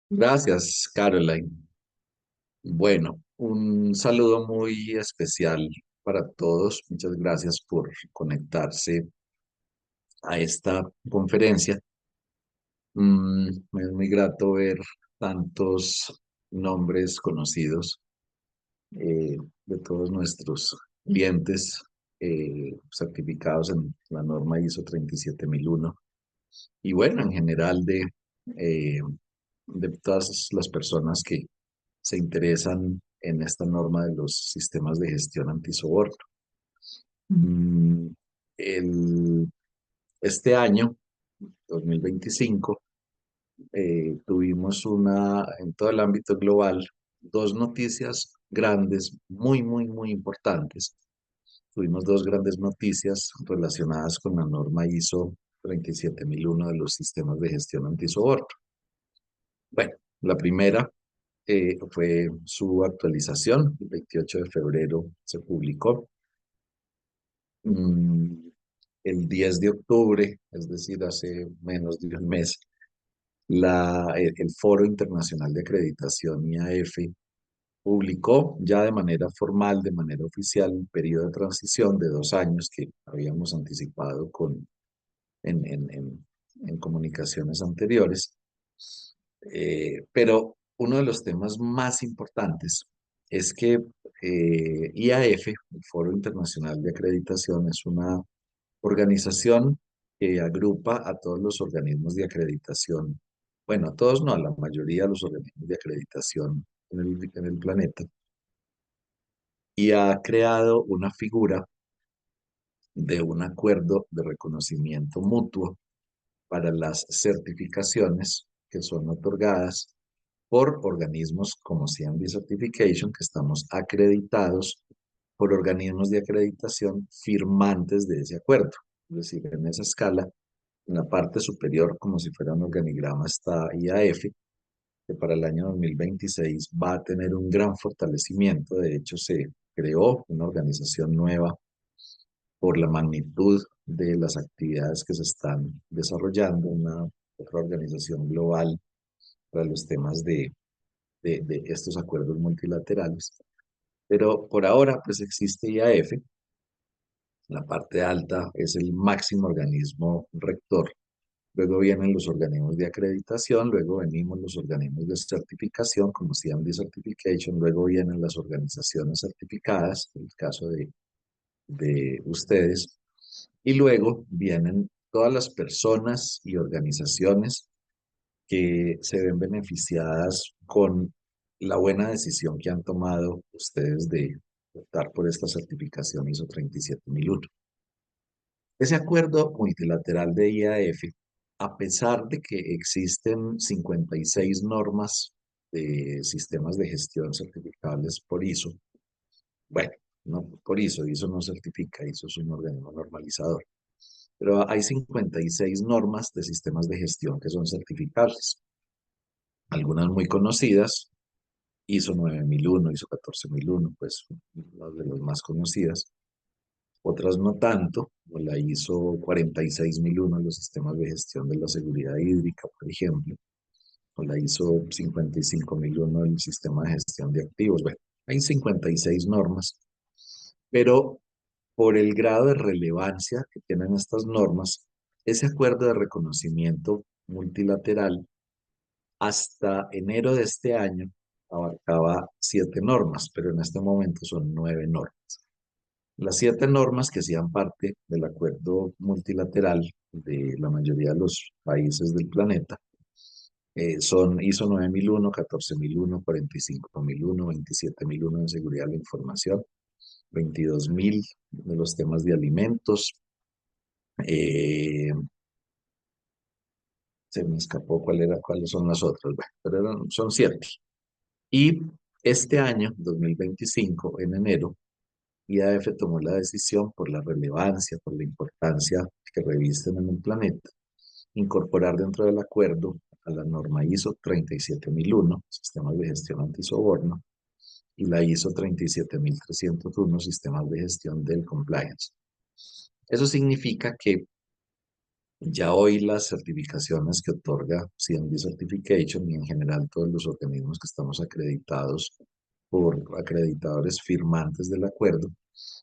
Gracias, Caroline. Bueno, un saludo muy especial para todos. Muchas gracias por conectarse a esta conferencia. Me es muy grato ver tantos nombres conocidos de todos nuestros clientes certificados en la norma ISO 37001. Y bueno, en general eh, de todas las personas que se interesan en esta norma de los sistemas de gestión antisoborno. Mm, el- este año, 2025, tuvimos en todo el ámbito global, dos noticias grandes, muy importantes. Tuvimos dos grandes noticias relacionadas con la norma ISO 37001 de los sistemas de gestión antisoborno. Bueno, la primera fue su actualización, el 28 de febrero se publicó. Mm, el 10 de octubre, es decir, hace menos de un mes, el Foro Internacional de Acreditación IAF publicó ya de manera formal, de manera oficial, un periodo de transición de 2 años que habíamos anticipado en, en- en- en comunicaciones anteriores. Pero uno de los temas más importantes es que IAF, el Foro Internacional de Acreditación, es una organización que agrupa a todos los organismos de acreditación, bueno, a todos no, a la mayoría de los organismos de acreditación en el planeta, y ha creado una figura de un acuerdo de reconocimiento mutuo para las certificaciones que son otorgadas por organismos como CMB Certification, que estamos acreditados por organismos de acreditación firmantes de ese acuerdo. Es decir, en esa escala, en la parte superior, como si fuera un organigrama, está IAF, que para el año 2026 va a tener un gran fortalecimiento. De hecho, se creó una organización nueva por la magnitud de las actividades que se están desarrollando, una otra organización global para los temas de estos acuerdos multilaterales. Pero por ahora, pues existe IAF. La parte alta es el máximo organismo rector. Luego vienen los organismos de acreditación, luego venimos los organismos de certificación, como CMD Certification, luego vienen las organizaciones certificadas, en el caso de ustedes, y luego vienen todas las personas y organizaciones que se ven beneficiadas con la buena decisión que han tomado ustedes de optar por esta certificación ISO 37001. Ese acuerdo multilateral de IAF, a pesar de que existen 56 normas de sistemas de gestión certificables por ISO, bueno, no por ISO, ISO no certifica, ISO es un organismo normalizador, pero hay 56 normas de sistemas de gestión que son certificables, algunas muy conocidas, ISO 9001, ISO 14001, pues las de las más conocidas, otras no tanto, como la ISO 46001, los sistemas de gestión de la seguridad hídrica, por ejemplo, o la ISO 55001, el sistema de gestión de activos. Bueno, hay 56 normas, pero por el grado de relevancia que tienen estas normas, ese acuerdo de reconocimiento multilateral hasta enero de este año abarcaba 7 normas, pero en este momento son 9 normas. Las 7 normas que hacían parte del acuerdo multilateral de la mayoría de los países del planeta son ISO 9001, 14001, 45001, 27001 de seguridad de la información, 22000 de los temas de alimentos. eh, Se me escapó cuáles son las otras, bueno, pero son 7. Y este año, 2025, en enero, IAF tomó la decisión por la relevancia, por la importancia que revisten en el planeta, incorporar dentro del acuerdo a la norma ISO 37001, sistemas de gestión antisoborno, y la ISO 37301, sistemas de gestión del compliance. Eso significa que Ya hoy las certificaciones que otorga CMD Certification y en general todos los organismos que estamos acreditados por acreditadores firmantes del acuerdo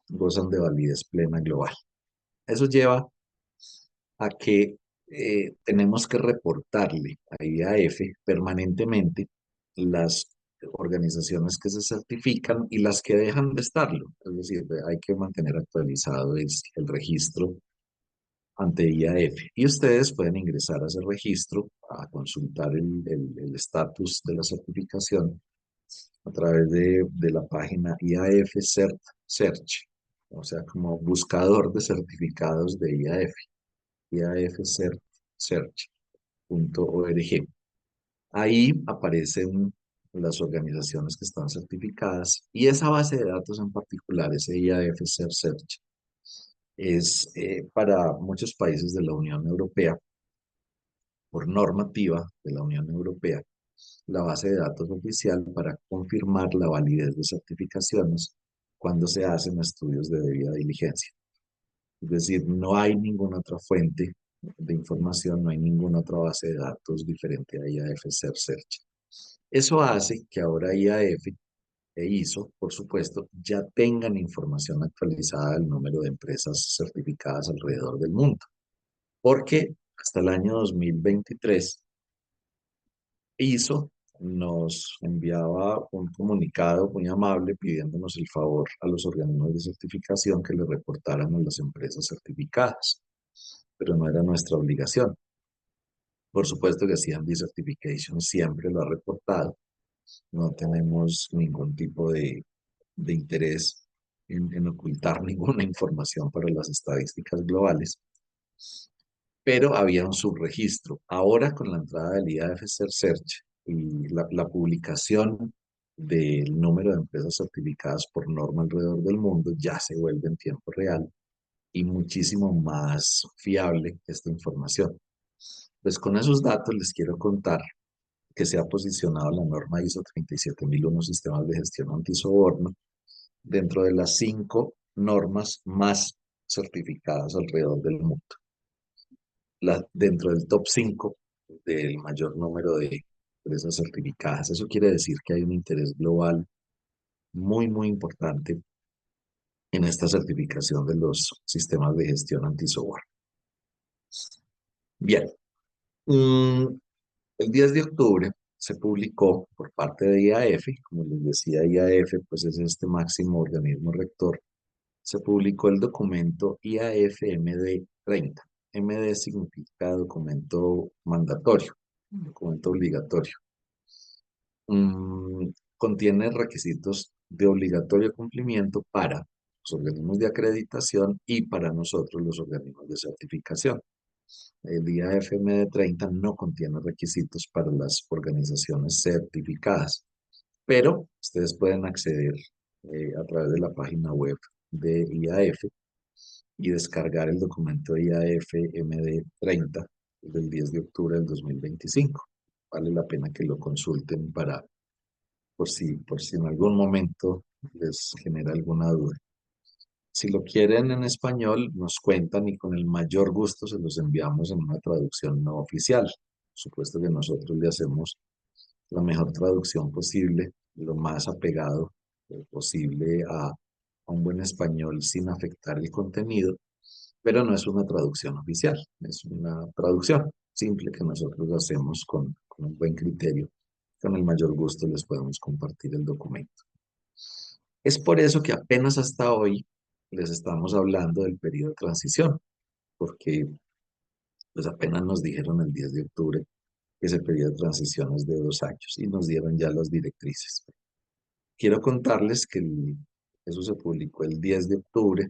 gozan de validez plena global. Eso lleva a que tenemos que reportarle a IAF permanentemente las organizaciones que se certifican y las que dejan de estarlo. Es decir, hay que mantener actualizado el registro ante IAF. Y ustedes pueden ingresar a ese registro a consultar el estatus de la certificación a través de la página IAF Cert Search, o sea, como buscador de certificados de IAF, iafcertsearch.org. Ahí aparecen las organizaciones que están certificadas y esa base de datos en particular, ese IAF Cert Search, es para muchos países de la Unión Europea, por normativa de la Unión Europea, la base de datos oficial para confirmar la validez de certificaciones cuando se hacen estudios de debida diligencia. Es decir, no hay ninguna otra fuente de información, no hay ninguna otra base de datos diferente a IAF Search. Eso hace que ahora IAF e ISO, por supuesto, ya tengan información actualizada del número de empresas certificadas alrededor del mundo, porque hasta el año 2023 ISO nos enviaba un comunicado muy amable pidiéndonos el favor a los organismos de certificación que le reportáramos las empresas certificadas, pero no era nuestra obligación. Por supuesto que CMD Certification siempre lo ha reportado, no tenemos ningún tipo de interés en ocultar ninguna información para las estadísticas globales, pero había un subregistro. Ahora con la entrada del IAF Search y la publicación del número de empresas certificadas por norma alrededor del mundo ya se vuelve en tiempo real y muchísimo más fiable esta información. Pues con esos datos les quiero contar que se ha posicionado la norma ISO 37001 Sistemas de Gestión Antisoborno dentro de las 5 normas más certificadas alrededor del mundo. Dentro del top 5 del mayor número de empresas certificadas. Eso quiere decir que hay un interés global muy, muy importante en esta certificación de los sistemas de gestión anti-software. Bien, el 10 de octubre se publicó por parte de IAF, como les decía, IAF pues es este máximo organismo rector, se publicó el documento IAF-MD 30. MD significa documento mandatorio, documento obligatorio. Contiene requisitos de obligatorio cumplimiento para los organismos de acreditación y para nosotros los organismos de certificación. El IAF-MD 30 no contiene requisitos para las organizaciones certificadas, pero ustedes pueden acceder a través de la página web de IAF y descargar el documento IAF-MD 30 del 10 de octubre del 2025. Vale la pena que lo consulten por si en algún momento les genera alguna duda. Si lo quieren en español, nos cuentan y con el mayor gusto se los enviamos en una traducción no oficial. Por supuesto que nosotros le hacemos la mejor traducción posible, lo más apegado posible a un buen español sin afectar el contenido, pero no es una traducción oficial, es una traducción simple que nosotros hacemos con un buen criterio. Con el mayor gusto les podemos compartir el documento. Es por eso que apenas hasta hoy les estamos hablando del periodo de transición, porque pues apenas nos dijeron el 10 de octubre que ese periodo de transición es de 2 años y nos dieron ya las directrices. Quiero contarles que eso se publicó el 10 de octubre.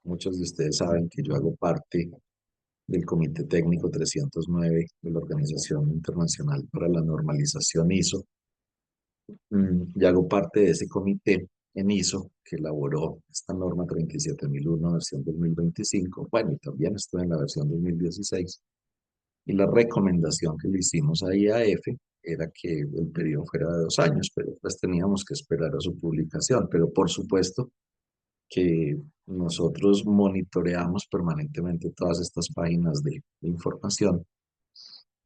Muchos de ustedes saben que yo hago parte del Comité Técnico 309 de la Organización Internacional para la Normalización ISO. Y hago parte de ese comité en ISO que elaboró esta norma 37001 versión 2025. Bueno, y también estoy en la versión 2016. Y la recomendación que le hicimos a IAF era que el periodo fuera de 2 años, pero pues teníamos que esperar a su publicación. Pero por supuesto que nosotros monitoreamos permanentemente todas estas páginas de información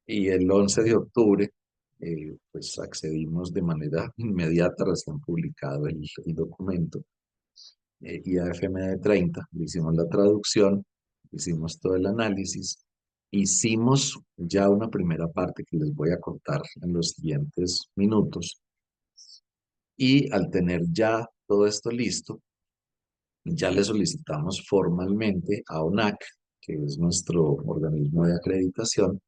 y el 11 de octubre pues accedimos de manera inmediata, recién publicado el documento, IAFMD 30, le hicimos la traducción, hicimos todo el análisis, hicimos ya una primera parte que les voy a contar en los siguientes minutos y al tener ya todo esto listo, ya le solicitamos formalmente a ONAC, que es nuestro organismo de acreditación,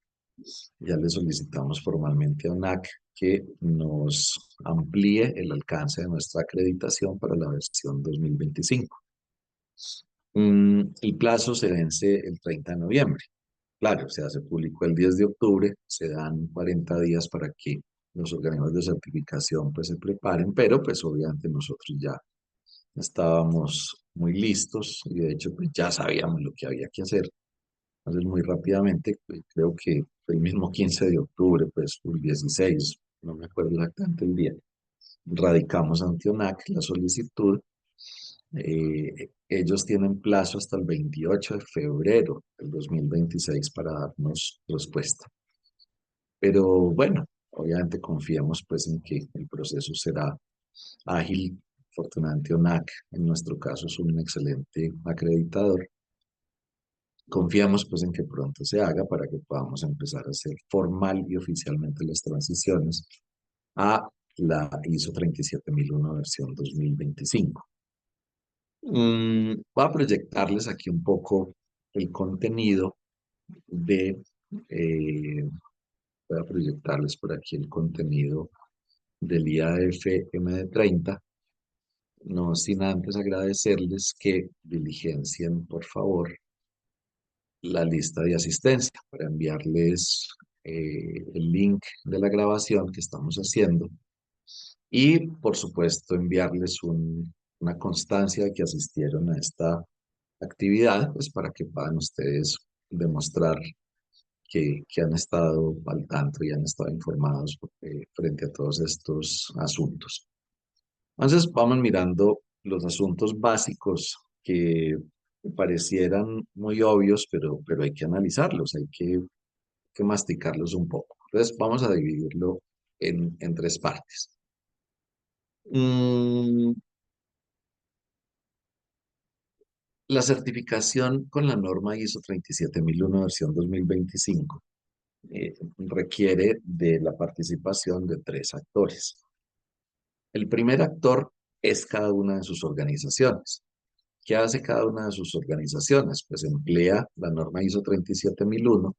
ya le solicitamos formalmente a ONAC que nos amplíe el alcance de nuestra acreditación para la versión 2025. El plazo se vence el 30 de noviembre. Claro, o sea, se publicó el 10 de octubre, se dan 40 días para que los organismos de certificación pues se preparen, pero pues obviamente nosotros ya estábamos muy listos y de hecho pues ya sabíamos lo que había que hacer. Entonces muy rápidamente, pues, creo que fue el mismo 15 de octubre, pues o el 16, no me acuerdo exactamente el día, radicamos ante ONAC la solicitud. Ellos tienen plazo hasta el 28 de febrero del 2026 para darnos respuesta. Pero bueno, obviamente confiamos pues en que el proceso será ágil. Afortunadamente ONAC en nuestro caso es un excelente acreditador. Confiamos pues en que pronto se haga para que podamos empezar a hacer formal y oficialmente las transiciones a la ISO 37001 versión 2025. Voy a proyectarles aquí un poco el contenido de, eh, voy a proyectarles por aquí el contenido del IAF MD30, no sin antes agradecerles que diligencien, por favor, la lista de asistencia para enviarles el link de la grabación que estamos haciendo y, por supuesto, enviarles una constancia de que asistieron a esta actividad, pues para que puedan ustedes demostrar que han estado al tanto y han estado informados frente a todos estos asuntos. Entonces, vamos mirando los asuntos básicos que parecieran muy obvios, pero hay que analizarlos, hay que masticarlos un poco. Entonces, vamos a dividirlo en tres partes. Mm, la certificación con la norma ISO 37001 versión 2025 requiere de la participación de tres actores. El primer actor es cada una de sus organizaciones. ¿Qué hace cada una de sus organizaciones? Pues emplea la norma ISO 37001,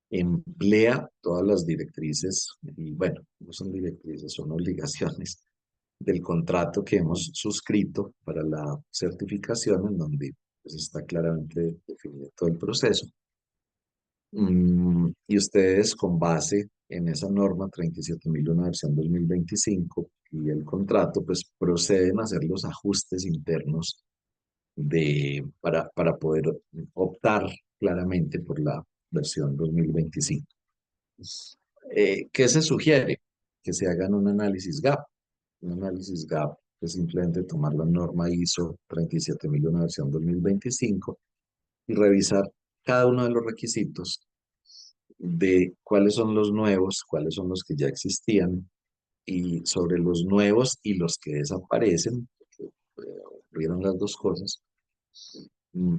emplea todas las directrices, y bueno, no son directrices, son obligaciones del contrato que hemos suscrito para la certificación, en donde pues, está claramente definido todo el proceso. Y ustedes, con base en esa norma 37001 versión 2025 y el contrato, pues proceden a hacer los ajustes internos para poder optar claramente por la versión 2025. ¿Qué se sugiere? Que se hagan un análisis gap. Un análisis gap es simplemente tomar la norma ISO 37001 versión 2025 y revisar cada uno de los requisitos de cuáles son los nuevos, cuáles son los que ya existían y sobre los nuevos y los que desaparecen, porque ocurrieron las dos cosas,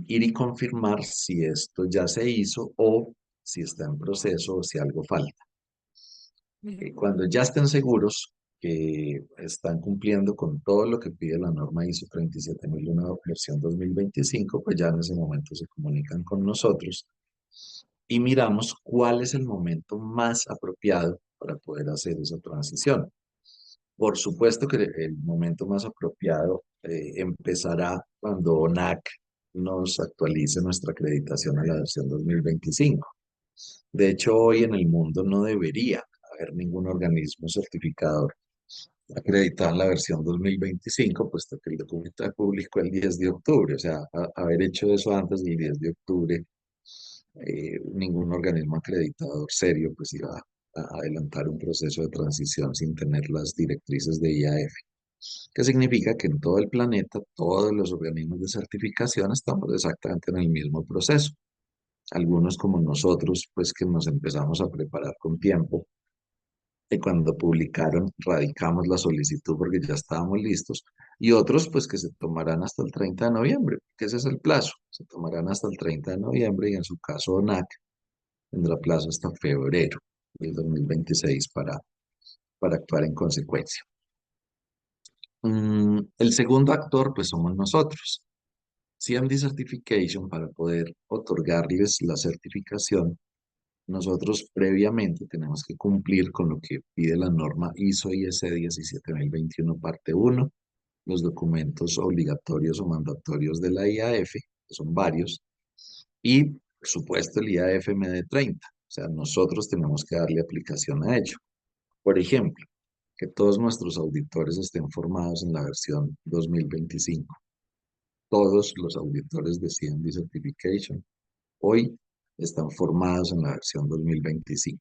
ir y confirmar si esto ya se hizo o si está en proceso o si algo falta. Cuando ya estén seguros que están cumpliendo con todo lo que pide la norma ISO 37001 versión 2025, pues ya en ese momento se comunican con nosotros y miramos cuál es el momento más apropiado para poder hacer esa transición. Por supuesto que el momento más apropiado empezará cuando ONAC nos actualice nuestra acreditación a la versión 2025. De hecho, hoy en el mundo no debería haber ningún organismo certificador acreditado en la versión 2025, puesto que el documento se publicó el 10 de octubre. O sea, haber hecho eso antes del 10 de octubre, ningún organismo acreditador serio pues iba a adelantar un proceso de transición sin tener las directrices de IAF. que significa que en todo el planeta todos los organismos de certificación estamos exactamente en el mismo proceso. Algunos como nosotros, pues que nos empezamos a preparar con tiempo, y cuando publicaron radicamos la solicitud porque ya estábamos listos, y otros pues que se tomarán hasta el 30 de noviembre, que ese es el plazo, se tomarán hasta el 30 de noviembre y en su caso ONAC tendrá plazo hasta febrero del 2026 para actuar en consecuencia. El segundo actor pues somos nosotros. CMD Certification, para poder otorgarles la certificación, nosotros previamente tenemos que cumplir con lo que pide la norma ISO IS 17021 parte 1, los documentos obligatorios o mandatorios de la IAF, que son varios, y por supuesto el IAF MD30. O sea, nosotros tenemos que darle aplicación a ello. Por ejemplo, que todos nuestros auditores estén formados en la versión 2025. Todos los auditores de CMD Certification hoy están formados en la versión 2025.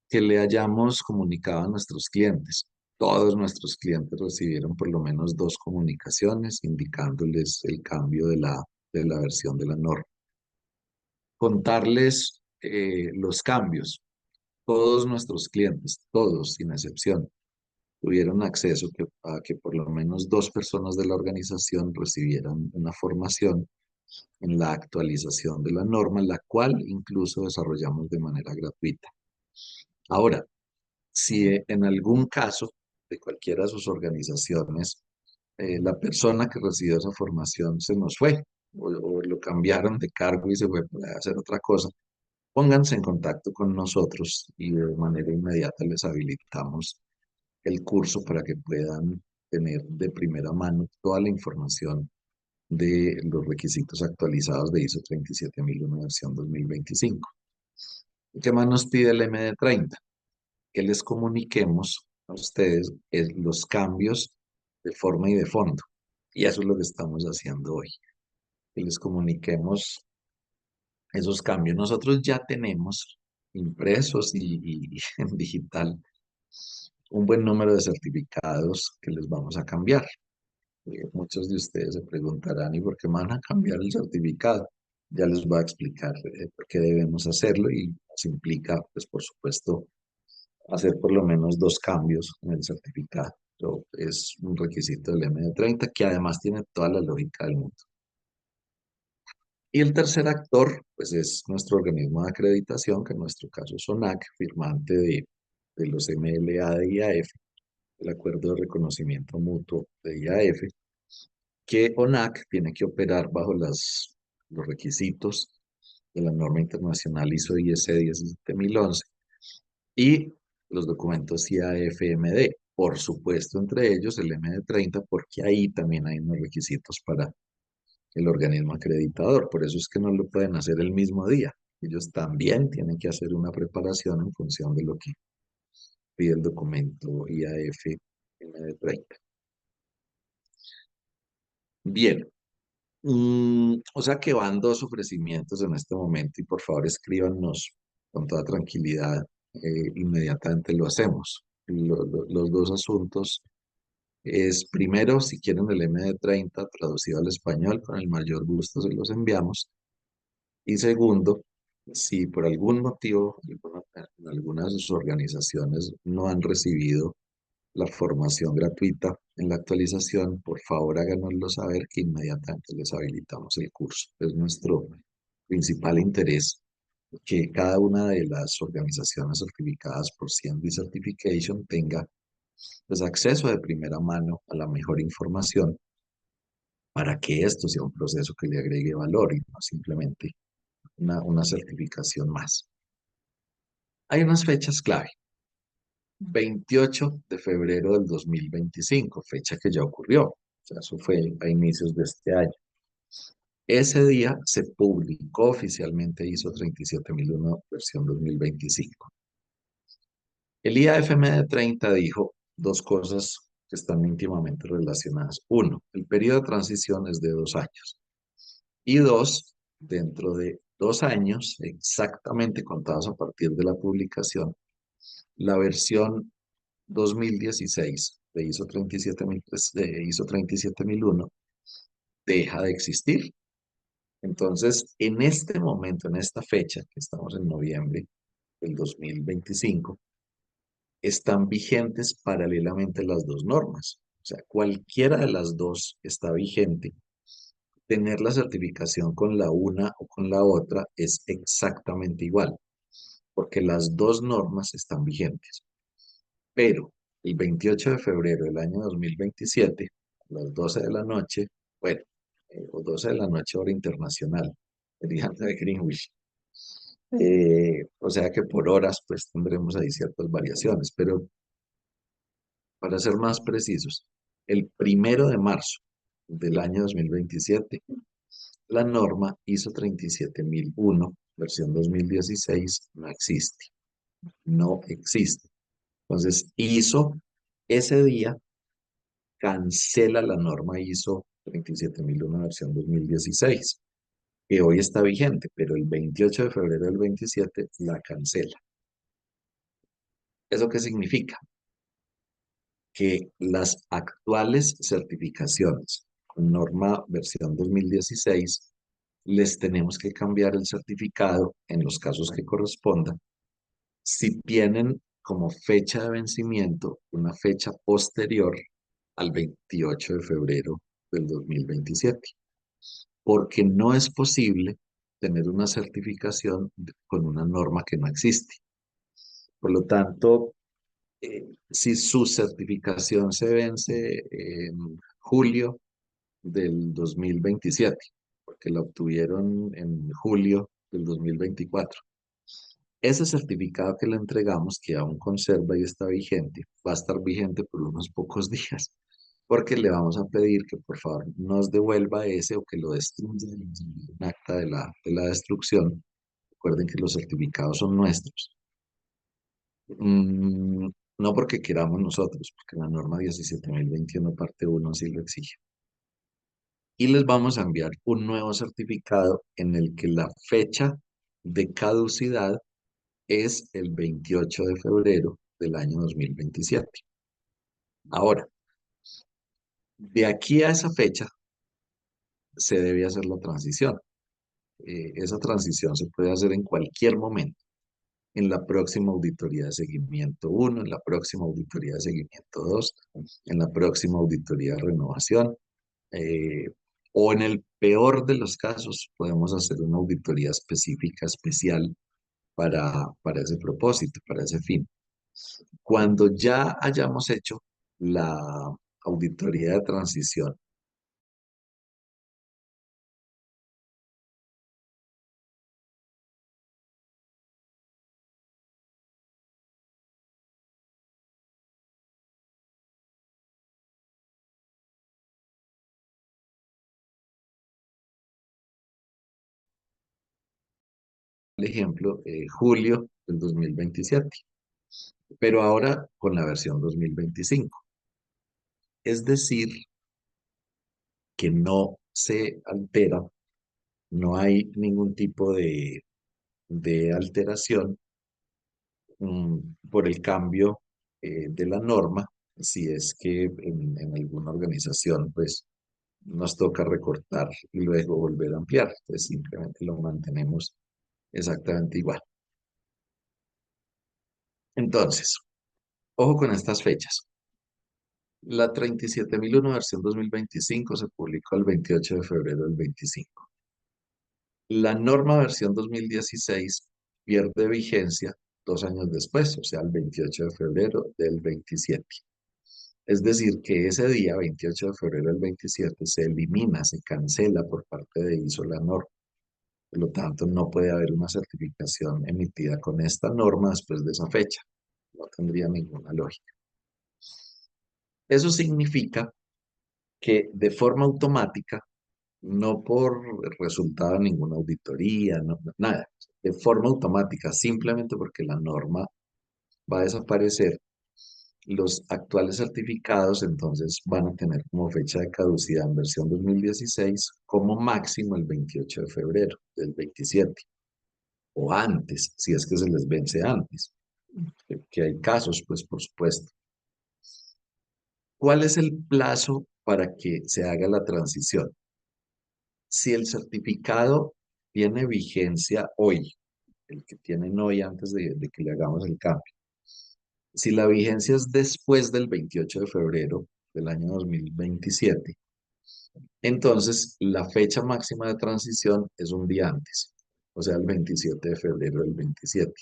Que le hayamos comunicado a nuestros clientes. Todos nuestros clientes recibieron por lo menos 2 comunicaciones indicándoles el cambio de la versión de la norma. Contarles los cambios. Todos nuestros clientes, todos sin excepción, tuvieron acceso a que por lo menos 2 personas de la organización recibieran una formación en la actualización de la norma, la cual incluso desarrollamos de manera gratuita. Ahora, si en algún caso de cualquiera de sus organizaciones, la persona que recibió esa formación se nos fue o lo cambiaron de cargo y se fue a hacer otra cosa, pónganse en contacto con nosotros y de manera inmediata les habilitamos el curso para que puedan tener de primera mano toda la información de los requisitos actualizados de ISO 37001 versión 2025. ¿Qué más nos pide el MD30? Que les comuniquemos a ustedes los cambios de forma y de fondo. Y eso es lo que estamos haciendo hoy, que les comuniquemos esos cambios. Nosotros ya tenemos impresos y en digital un buen número de certificados que les vamos a cambiar. Muchos de ustedes se preguntarán, ¿y por qué van a cambiar el certificado? Ya les voy a explicar por qué debemos hacerlo y nos implica, pues por supuesto, hacer por lo menos 2 cambios en el certificado. Pero es un requisito del MD30 que además tiene toda la lógica del mundo. Y el tercer actor, pues es nuestro organismo de acreditación, que en nuestro caso es ONAC, firmante de los MLA de IAF, el Acuerdo de Reconocimiento Mutuo de IAF, que ONAC tiene que operar bajo los requisitos de la norma internacional ISO IS 17011 y los documentos IAF-MD. Por supuesto, entre ellos el MD30, porque ahí también hay unos requisitos para el organismo acreditador. Por eso es que no lo pueden hacer el mismo día. Ellos también tienen que hacer una preparación en función de lo que pide el documento IAF-MD30. Bien, o sea que van 2 ofrecimientos en este momento y por favor escríbanos con toda tranquilidad, inmediatamente lo hacemos. Los 2 asuntos es, primero, si quieren el MD30 traducido al español, con el mayor gusto se los enviamos. Y segundo, si por algún motivo en algunas de sus organizaciones no han recibido la formación gratuita en la actualización, por favor háganoslo saber que inmediatamente les habilitamos el curso. Es nuestro principal interés que cada una de las organizaciones certificadas por CMD Certification tenga pues, acceso de primera mano a la mejor información para que esto sea un proceso que le agregue valor y no simplemente una certificación más. Hay unas fechas clave. 28 de febrero del 2025, fecha que ya ocurrió. O sea, eso fue a inicios de este año. Ese día se publicó oficialmente ISO 37001 versión 2025. El IAFMD30 dijo 2 cosas que están íntimamente relacionadas. Uno, el periodo de transición es de 2 años. Y dos, dentro de 2 años, exactamente contados a partir de la publicación, la versión 2016 de ISO 37000, de ISO 37001 deja de existir. Entonces, en este momento, en esta fecha, que estamos en noviembre del 2025, están vigentes paralelamente las dos normas. O sea, cualquiera de las dos está vigente. Tener la certificación con la una o con la otra es exactamente igual, porque las dos normas están vigentes. Pero el 28 de febrero del año 2027, a las 12 de la noche, bueno, o 12 de la noche hora internacional, el día de Greenwich. O sea que por horas pues tendremos ahí ciertas variaciones, pero para ser más precisos, el 1 de marzo del año 2027, la norma ISO 37001, versión 2016, no existe. No existe. Entonces, ISO ese día cancela la norma ISO 37001 versión 2016, que hoy está vigente, pero el 28 de febrero del 27 la cancela. ¿Eso qué significa? Que las actuales certificaciones con norma versión 2016 les tenemos que cambiar el certificado en los casos que correspondan si tienen como fecha de vencimiento una fecha posterior al 28 de febrero del 2027, porque no es posible tener una certificación con una norma que no existe. Por lo tanto, si su certificación se vence en julio del 2027, porque la obtuvieron en julio del 2024, ese certificado que le entregamos, que aún conserva y está vigente, va a estar vigente por unos pocos días, porque le vamos a pedir que por favor nos devuelva ese o que lo destruya y nos envíe un acta de la destrucción. Recuerden que los certificados son nuestros. Mm, no porque queramos nosotros, porque la norma 17.021 parte uno así lo exige. Y les vamos a enviar un nuevo certificado en el que la fecha de caducidad es el 28 de febrero del año 2027. Ahora, de aquí a esa fecha se debe hacer la transición. Esa transición se puede hacer en cualquier momento, en la próxima auditoría de seguimiento 1, en la próxima auditoría de seguimiento 2, en la próxima auditoría de renovación, eh, o en el peor de los casos podemos hacer una auditoría específica, especial para ese propósito, para ese fin. Cuando ya hayamos hecho la auditoría de transición, por ejemplo, julio del 2027, pero ahora con la versión 2025. Es decir, que no se altera, no hay ningún tipo de alteración por el cambio de la norma, si es que en alguna organización pues nos toca recortar y luego volver a ampliar. Entonces simplemente lo mantenemos exactamente igual. Entonces, ojo con estas fechas. La 37001 versión 2025 se publicó el 28 de febrero del 25. La norma versión 2016 pierde vigencia 2 años después, o sea, el 28 de febrero del 27. Es decir, que ese día, 28 de febrero del 27, se elimina, se cancela por parte de ISO la norma. Por lo tanto, no puede haber una certificación emitida con esta norma después de esa fecha. No tendría ninguna lógica. Eso significa que de forma automática, no por resultado de ninguna auditoría, nada, de forma automática, simplemente porque la norma va a desaparecer, los actuales certificados entonces van a tener como fecha de caducidad en versión 2016 como máximo el 28 de febrero del 27 o antes, si es que se les vence antes, que hay casos, pues por supuesto. ¿Cuál es el plazo para que se haga la transición? Si el certificado tiene vigencia hoy, el que tienen hoy antes de que le hagamos el cambio, si la vigencia es después del 28 de febrero del año 2027, entonces la fecha máxima de transición es un día antes, o sea, el 27 de febrero del 27.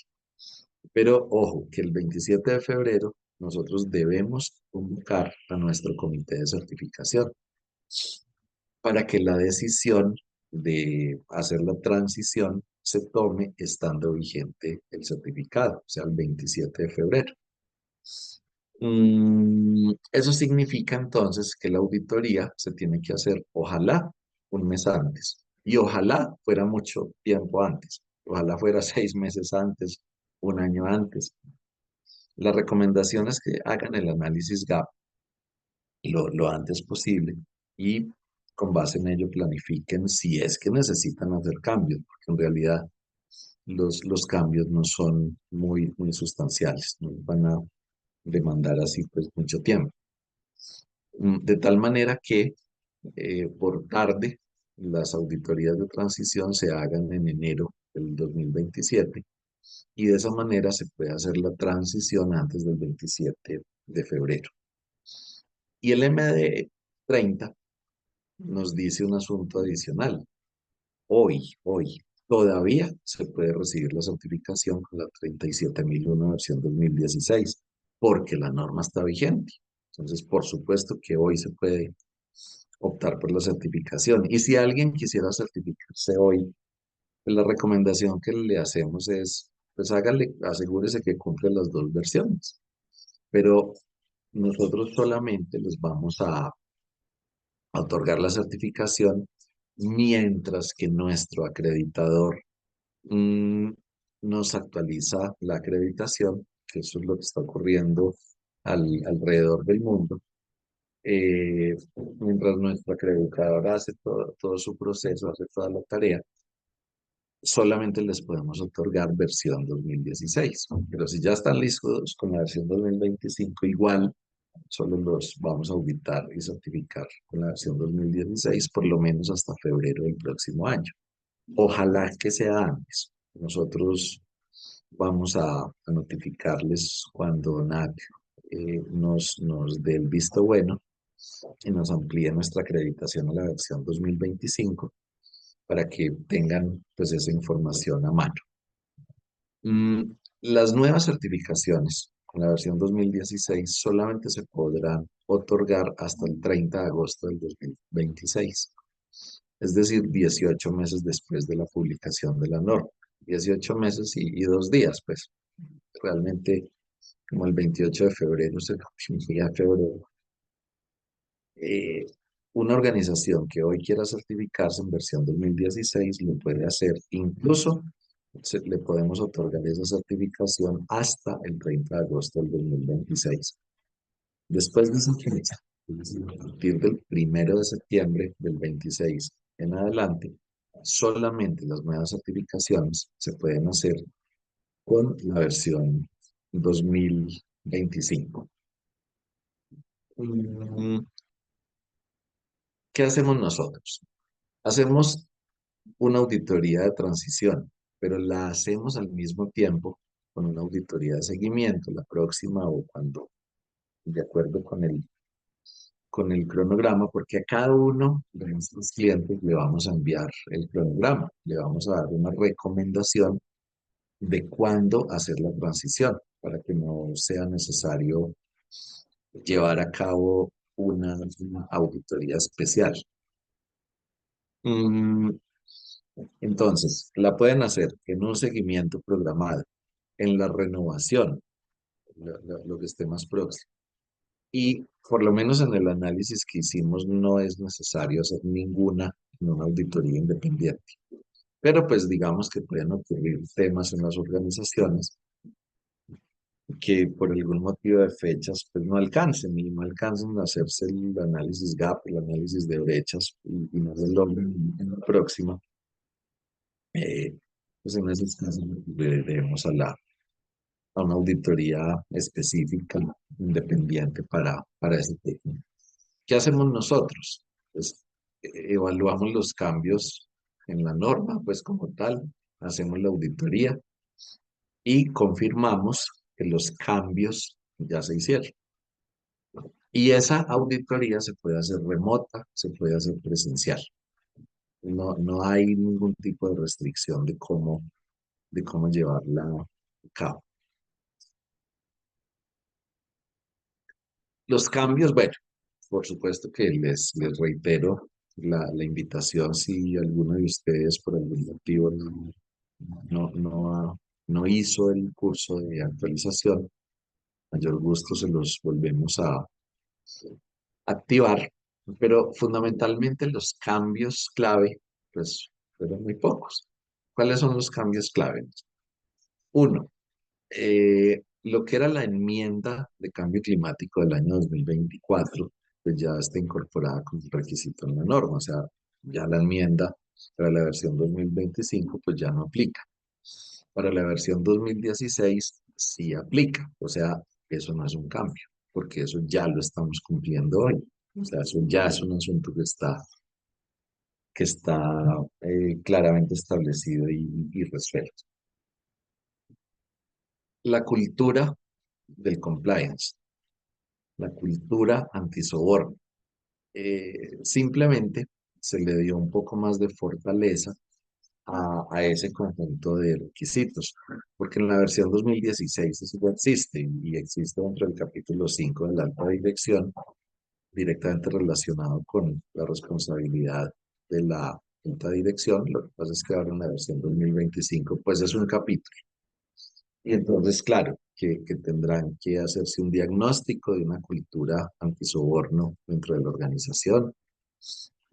Pero ojo, que el 27 de febrero nosotros debemos convocar a nuestro comité de certificación para que la decisión de hacer la transición se tome estando vigente el certificado, o sea, el 27 de febrero. Eso significa entonces que la auditoría se tiene que hacer, ojalá, un mes antes. Y ojalá fuera mucho tiempo antes. Ojalá fuera 6 meses antes, un año antes. La recomendación es que hagan el análisis GAP lo antes posible y con base en ello planifiquen si es que necesitan hacer cambios, porque en realidad los cambios no son muy sustanciales, no van a demandar así pues mucho tiempo. De tal manera que por tarde las auditorías de transición se hagan en enero del 2027 y de esa manera se puede hacer la transición antes del 27 de febrero. Y el MD30 nos dice un asunto adicional. Hoy, todavía se puede recibir la certificación con la 37001 versión 2016 porque la norma está vigente. Entonces, por supuesto que hoy se puede optar por la certificación. Y si alguien quisiera certificarse hoy, pues la recomendación que le hacemos es, pues hágale, asegúrese que cumple las dos versiones. Pero nosotros solamente les vamos a otorgar la certificación mientras que nuestro acreditador mm, nos actualiza la acreditación, que eso es lo que está ocurriendo alrededor del mundo. Mientras nuestro acreditador hace todo su proceso, hace toda la tarea, solamente les podemos otorgar versión 2016. Pero si ya están listos con la versión 2025, igual solo los vamos a auditar y certificar con la versión 2016, por lo menos hasta febrero del próximo año. Ojalá que sea antes. Nosotros vamos a notificarles cuando NAC nos dé el visto bueno y nos amplíe nuestra acreditación a la versión 2025 para que tengan pues esa información a mano. Las nuevas certificaciones con la versión 2016 solamente se podrán otorgar hasta el 30 de agosto del 2026, es decir, 18 meses después de la publicación de la norma. 18 meses y 2 días, pues realmente como el 28 de febrero se el último día de febrero. Eh, una organización que hoy quiera certificarse en versión 2016 lo puede hacer, incluso le podemos otorgar esa certificación hasta el 30 de agosto del 2026. Después de esa fecha, es decir, a partir del 1 de septiembre del 26 en adelante, solamente las nuevas certificaciones se pueden hacer con la versión 2025. Mm, ¿Qué hacemos nosotros? Hacemos una auditoría de transición, pero la hacemos al mismo tiempo con una auditoría de seguimiento, la próxima o cuando, de acuerdo con el cronograma, porque a cada uno de nuestros clientes le vamos a enviar el cronograma, le vamos a dar una recomendación de cuándo hacer la transición, para que no sea necesario llevar a cabo una auditoría especial. Mm, Entonces, la pueden hacer en un seguimiento programado, en la renovación, lo que esté más próximo. Y por lo menos en el análisis que hicimos no es necesario hacer ninguna en una auditoría independiente. Pero pues digamos que pueden ocurrir temas en las organizaciones que por algún motivo de fechas pues no alcancen y no alcancen a hacerse el análisis GAP, el análisis de brechas y no lo logren en la próxima. eh, pues en esos casos debemos hablar. a una auditoría específica, independiente para ese tema. ¿Qué hacemos nosotros? Pues evaluamos los cambios en la norma, pues como tal, hacemos la auditoría y confirmamos que los cambios ya se hicieron. Y esa auditoría se puede hacer remota, se puede hacer presencial. No, no hay ningún tipo de restricción de cómo llevarla a cabo. Los cambios, bueno, por supuesto que les reitero la invitación si alguno de ustedes por algún motivo no hizo el curso de actualización, mayor gusto se los volvemos a activar, pero fundamentalmente los cambios clave, pues fueron muy pocos. ¿Cuáles son los cambios clave? Uno, lo que era la enmienda de cambio climático del año 2024, pues ya está incorporada como requisito en la norma, o sea, ya la enmienda para la versión 2025 pues ya no aplica. Para la versión 2016 sí aplica, o sea, eso no es un cambio, porque eso ya lo estamos cumpliendo hoy. O sea, eso ya es un asunto que está claramente establecido y resuelto. La cultura del compliance, la cultura antisoborno. Simplemente se le dio un poco más de fortaleza a ese conjunto de requisitos, porque en la versión 2016 eso ya existe y existe dentro del capítulo 5 de la alta dirección, directamente relacionado con la responsabilidad de la alta dirección. Lo que pasa es que ahora en la versión 2025 pues es un capítulo. Y entonces, claro, que tendrán que hacerse un diagnóstico de una cultura antisoborno dentro de la organización.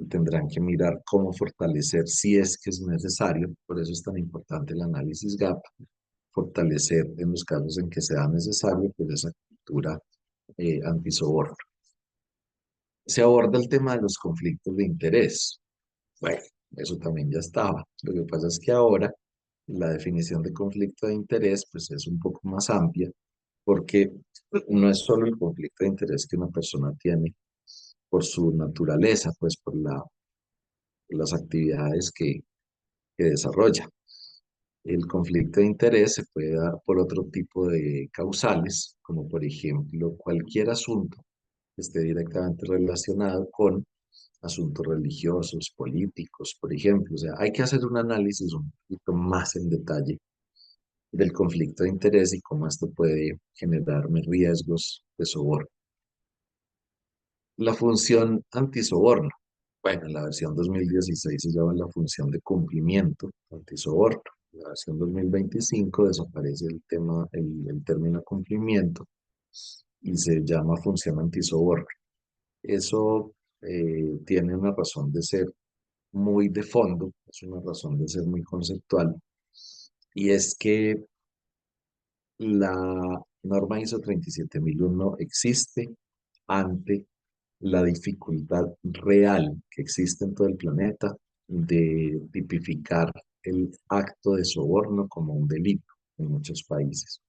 Y tendrán que mirar cómo fortalecer si es que es necesario. Por eso es tan importante el análisis gap. Fortalecer en los casos en que sea necesario, pues esa cultura antisoborno. Se aborda el tema de los conflictos de interés. Bueno, eso también ya estaba. Lo que pasa es que ahora la definición de conflicto de interés pues es un poco más amplia porque no es solo el conflicto de interés que una persona tiene por su naturaleza, pues por las actividades que desarrolla. El conflicto de interés se puede dar por otro tipo de causales, como por ejemplo cualquier asunto que esté directamente relacionado con asuntos religiosos, políticos, por ejemplo. O sea, hay que hacer un análisis un poquito más en detalle del conflicto de interés y cómo esto puede generarme riesgos de soborno. La función antisoborno. Bueno, en la versión 2016 se llama la función de cumplimiento antisoborno. En la versión 2025 desaparece el término cumplimiento y se llama función antisoborno. Eso tiene una razón de ser muy de fondo, es una razón de ser muy conceptual, y es que la norma ISO 37001 existe ante la dificultad real que existe en todo el planeta de tipificar el acto de soborno como un delito en muchos países.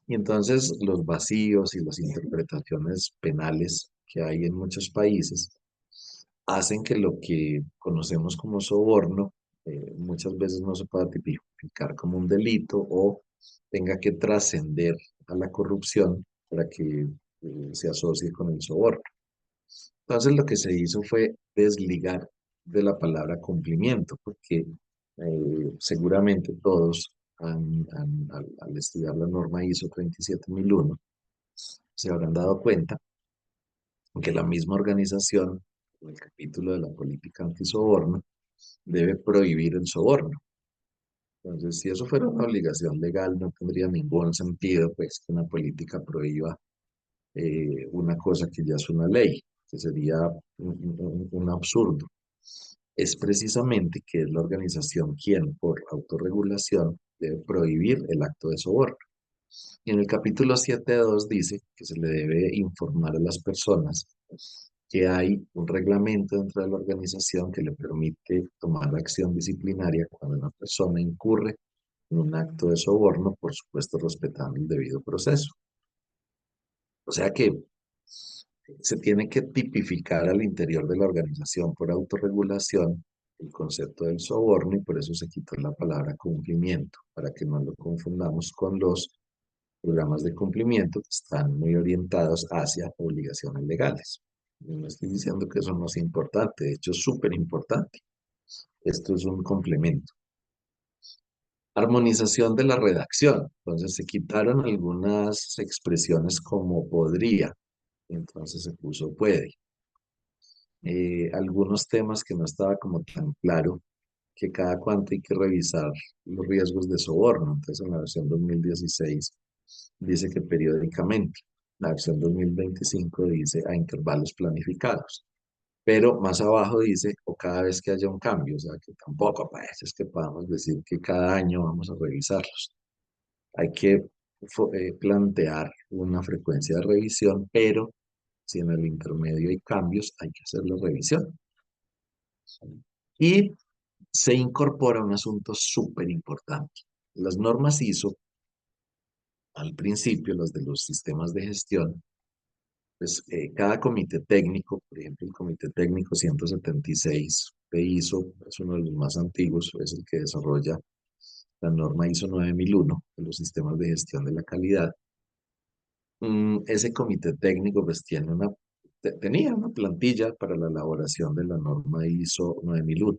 Y entonces los vacíos y las interpretaciones penales que hay en muchos países hacen que lo que conocemos como soborno muchas veces no se pueda tipificar como un delito o tenga que trascender a la corrupción para que se asocie con el soborno. Entonces lo que se hizo fue desligar de la palabra cumplimiento, porque seguramente todos al estudiar la norma ISO 37001 se habrán dado cuenta que la misma organización, en el capítulo de la política antisoborno, debe prohibir el soborno. Entonces, si eso fuera una obligación legal, no tendría ningún sentido pues, que una política prohíba una cosa que ya es una ley, que sería un absurdo. Es precisamente que es la organización quien, por autorregulación, debe prohibir el acto de soborno. Y en el capítulo 7.2 dice que se le debe informar a las personas que hay un reglamento dentro de la organización que le permite tomar acción disciplinaria cuando una persona incurre un acto de soborno, por supuesto respetando el debido proceso. O sea que se tiene que tipificar al interior de la organización por autorregulación el concepto del soborno y por eso se quitó la palabra cumplimiento, para que no lo confundamos con los programas de cumplimiento que están muy orientados hacia obligaciones legales. Y no estoy diciendo que eso no es importante, de hecho es súper importante. Esto es un complemento. Armonización de la redacción. Entonces se quitaron algunas expresiones como podría, entonces se puso puede. Algunos temas que no estaba como tan claro, que cada cuánto hay que revisar los riesgos de soborno. Entonces en la versión 2016 dice que periódicamente. La versión 2025 dice a intervalos planificados. Pero más abajo dice, o cada vez que haya un cambio, o sea que tampoco parece es que podamos decir que cada año vamos a revisarlos. Hay que plantear una frecuencia de revisión, pero si en el intermedio hay cambios, hay que hacer la revisión. Y se incorpora un asunto súper importante. Las normas ISO, al principio, las de los sistemas de gestión, pues cada comité técnico, por ejemplo, el comité técnico 176 de ISO, es uno de los más antiguos, es el que desarrolla la norma ISO 9001 de los sistemas de gestión de la calidad. Ese comité técnico pues tenía una plantilla para la elaboración de la norma ISO 9001.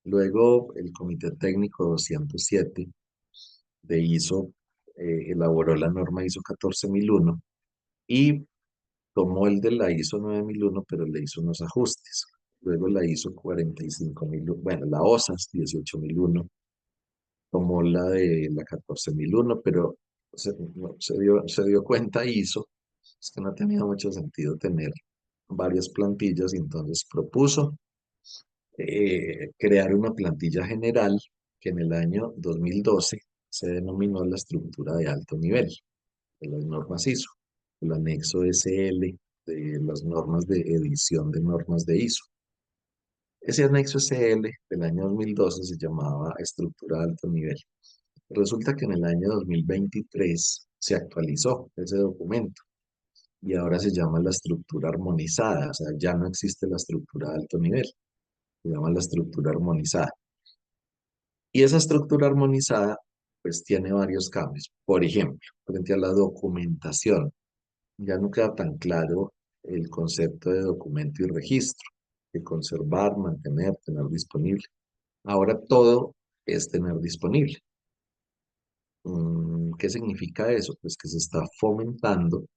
Luego el comité técnico 207 de ISO elaboró la norma ISO 14001 y tomó el de la ISO 9001, pero le hizo unos ajustes. Luego la ISO 45001, bueno, la OSAS 18001, tomó la de la 14001, pero se dio cuenta ISO, es que no tenía mucho sentido tener varias plantillas y entonces propuso crear una plantilla general que en el año 2012 se denominó la estructura de alto nivel de las normas ISO, el anexo SL de las normas de edición de normas de ISO. Ese anexo SL del año 2012 se llamaba estructura de alto nivel. Resulta que en el año 2023 se actualizó ese documento y ahora se llama la estructura armonizada, o sea, ya no existe la estructura de alto nivel, se llama la estructura armonizada. Y esa estructura armonizada pues tiene varios cambios. Por ejemplo, frente a la documentación, ya no queda tan claro el concepto de documento y registro, de conservar, mantener, tener disponible. Ahora todo es tener disponible. ¿Qué significa eso? Pues que se está fomentando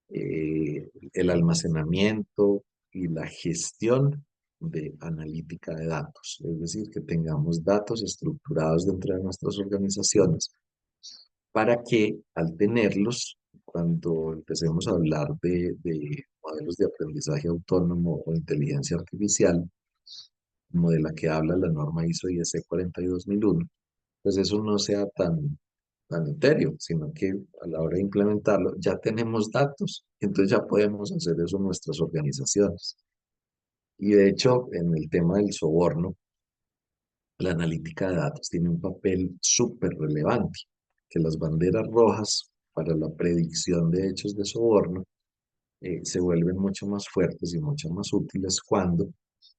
el almacenamiento y la gestión de analítica de datos, es decir, que tengamos datos estructurados dentro de nuestras organizaciones para que al tenerlos, cuando empecemos a hablar de modelos de aprendizaje autónomo o inteligencia artificial, como de la que habla la norma ISO IEC 42001, pues eso no sea tan etéreo, sino que a la hora de implementarlo ya tenemos datos, entonces ya podemos hacer eso en nuestras organizaciones. Y de hecho, en el tema del soborno, la analítica de datos tiene un papel súper relevante, que las banderas rojas para la predicción de hechos de soborno se vuelven mucho más fuertes y mucho más útiles cuando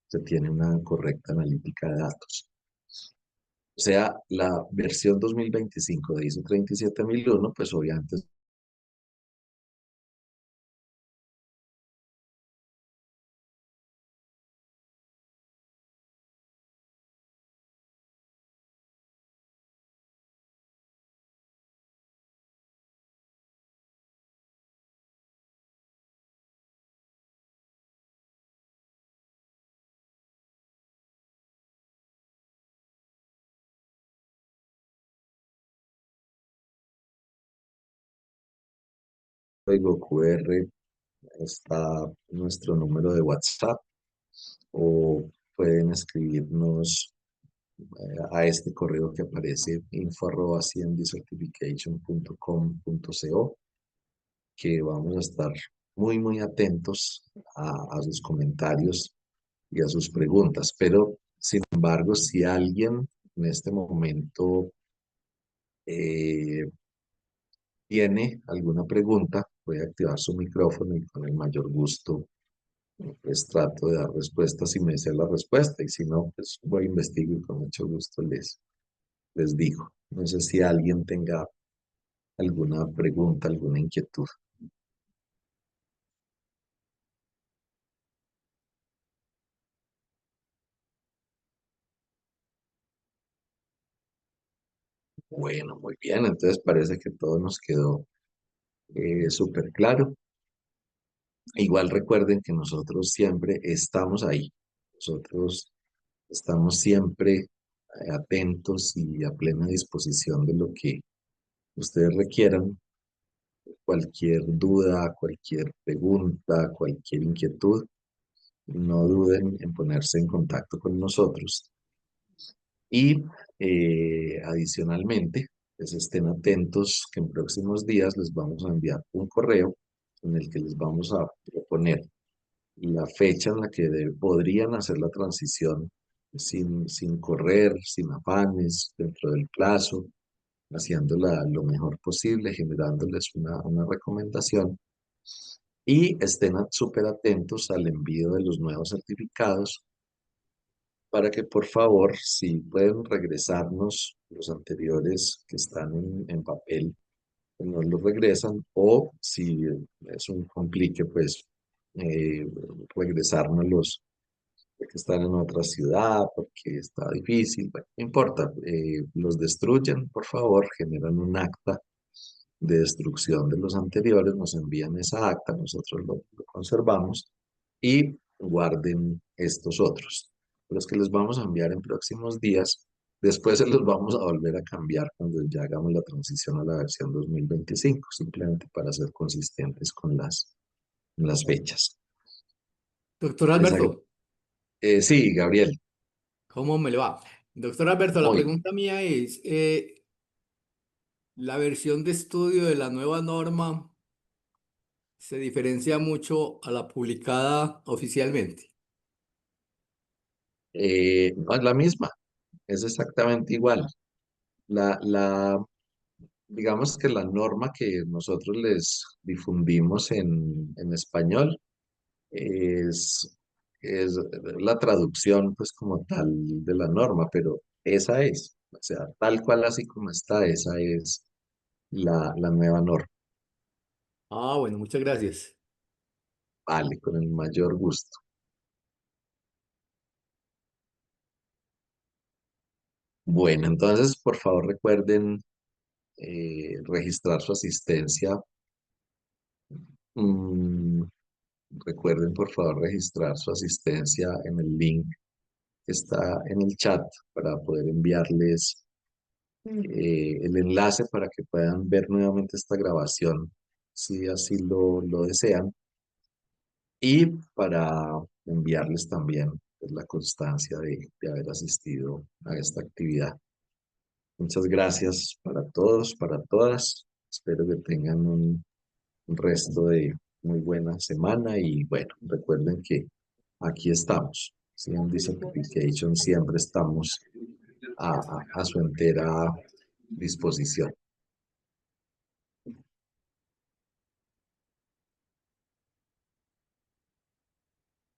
se tiene una correcta analítica de datos. O sea, la versión 2025 de ISO 37001, pues obviamente código QR está nuestro número de WhatsApp o pueden escribirnos a este correo que aparece info@cmdcertification.com.co, que vamos a estar muy atentos a sus comentarios y a sus preguntas. Pero, sin embargo, si alguien en este momento eh, ¿tiene alguna pregunta? Voy a activar su micrófono y con el mayor gusto pues trato de dar respuestas si me sé la respuesta y si no, pues voy a investigar y con mucho gusto les digo. No sé si alguien tenga alguna pregunta, alguna inquietud. Bueno, muy bien, entonces parece que todo nos quedó súper claro. Igual recuerden que nosotros siempre estamos ahí. Nosotros estamos siempre atentos y a plena disposición de lo que ustedes requieran. Cualquier duda, cualquier pregunta, cualquier inquietud, no duden en ponerse en contacto con nosotros. Y adicionalmente, pues estén atentos que en próximos días les vamos a enviar un correo en el que les vamos a proponer la fecha en la que podrían hacer la transición sin correr, sin afanes, dentro del plazo, haciéndola lo mejor posible, generándoles una recomendación y estén súper atentos al envío de los nuevos certificados para que por favor, si pueden regresarnos los anteriores que están en papel, pues nos los regresan o si es un complique, pues eh, regresárnoslos que están en otra ciudad porque está difícil, bueno, no importa, los destruyen, por favor, generan un acta de destrucción de los anteriores, nos envían esa acta, nosotros lo conservamos y guarden estos otros, los que les vamos a enviar en próximos días. Después se los vamos a volver a cambiar cuando ya hagamos la transición a la versión 2025, simplemente para ser consistentes con las fechas. Doctor Les Alberto, sí, Gabriel, ¿cómo me le va? Doctor Alberto, la muy pregunta mía es, ¿la versión de estudio de la nueva norma se diferencia mucho a la publicada oficialmente? no es la misma, es exactamente igual. La, digamos que la norma que nosotros les difundimos en español es la traducción, pues como tal de la norma, pero esa es, o sea, tal cual así como está, esa es la nueva norma. Ah, bueno, muchas gracias. Vale, con el mayor gusto. Bueno, entonces, por favor, recuerden registrar su asistencia. Mm, recuerden, por favor, registrar su asistencia en el link que está en el chat para poder enviarles el enlace para que puedan ver nuevamente esta grabación, si así lo desean, y para enviarles también pues, la constancia de haber asistido a esta actividad. Muchas gracias para todos, para todas. Espero que tengan un resto de muy buena semana y bueno, recuerden que aquí estamos. CMD Certification siempre estamos a su entera disposición.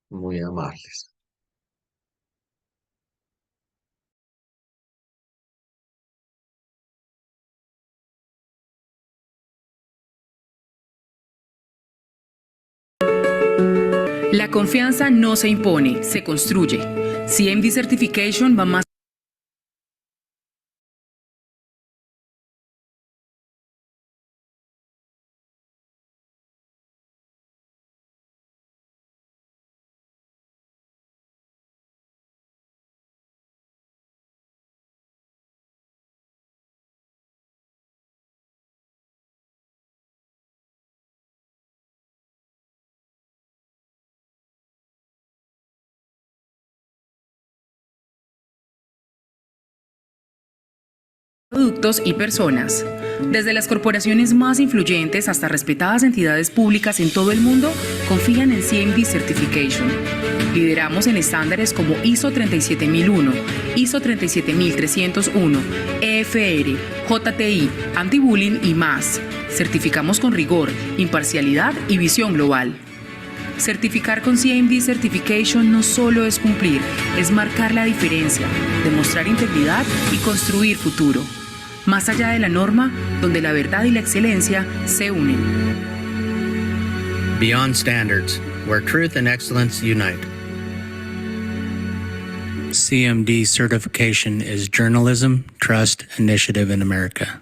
Muy amables. La confianza no se impone, se construye. CMD Certification va más productos y personas. Desde las corporaciones más influyentes hasta respetadas entidades públicas en todo el mundo confían en CMD Certification. Lideramos en estándares como ISO 37001, ISO 37301, EFR, JTI, Anti-Bullying y más. Certificamos con rigor, imparcialidad y visión global. Certificar con CMD Certification no solo es cumplir, es marcar la diferencia, demostrar integridad y construir futuro. Más allá de la norma, donde la verdad y la excelencia se unen. Beyond standards, where truth and excellence unite. CMD certification is journalism, trust, initiative in America.